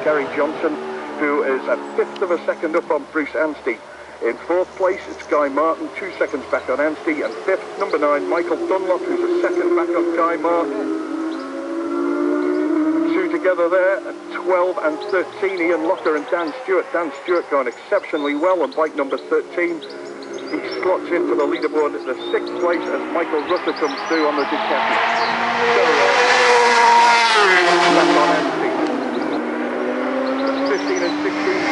Gary Johnson, who is a fifth of a second up on Bruce Anstey. In fourth place, it's Guy Martin, 2 seconds back on Anstey, and fifth, number 9, Michael Dunlop, who's a second back on Guy Martin. Two together there at 12 and 13, Ian Locker and Dan Stewart. Dan Stewart going exceptionally well on bike number 13. He slots into the leaderboard at the 6th place as Michael Rutter comes through on the Ducati. Back on Anstey. 15 and 16 through.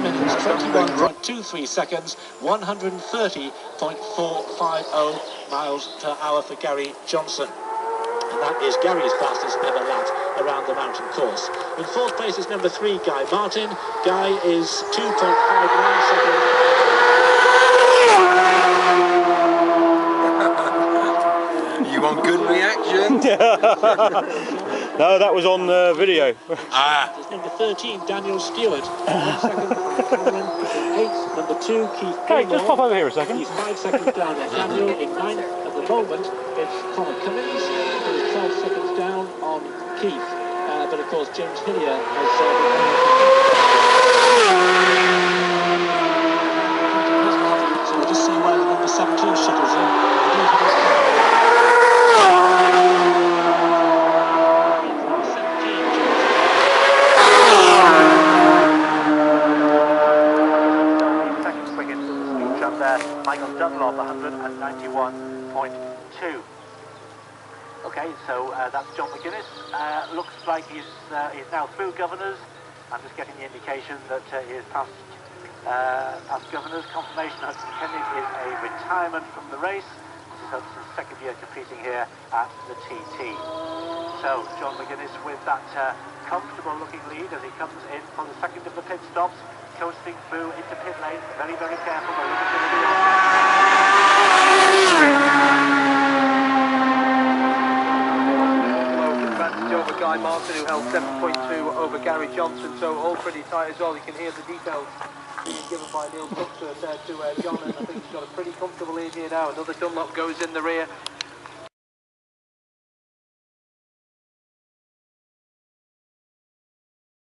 Minutes, 21.23 seconds, 130.450 miles per hour for Gary Johnson. And that is Gary's fastest ever lap around the mountain course. In fourth place is number 3, Guy Martin. Guy is 2.59 seconds. You want good reaction? No, that was on video. It's number 13, Daniel Stewart. 1 second, Cameron. 8th, number 2, Keith. Hey, just pop over here a second. He's 5 seconds down on Daniel. In 9th at the moment, it's Connor Cummins, who is 12 seconds down on Keith. But of course, James Hillier has so we'll just see where the number 17 shuttles in. Michael Dunlop, 191.2. Okay, so that's John McGuinness. Looks like he's now through Governors. I'm just getting the indication that he is past Governors. Confirmation that Kenny is a retirement from the race. This is Hudson's second year competing here at the TT. So John McGuinness with that comfortable looking lead as he comes in for the second of the pit stops, coasting through into pit lane. Very, very careful. Advantage over Guy Martin, who held 7.2 over Gary Johnson, so all pretty tight as well. You can hear the details being given by Neil Tuxford there to John, and I think he's got a pretty comfortable lead here now. Another Dunlop goes in the rear.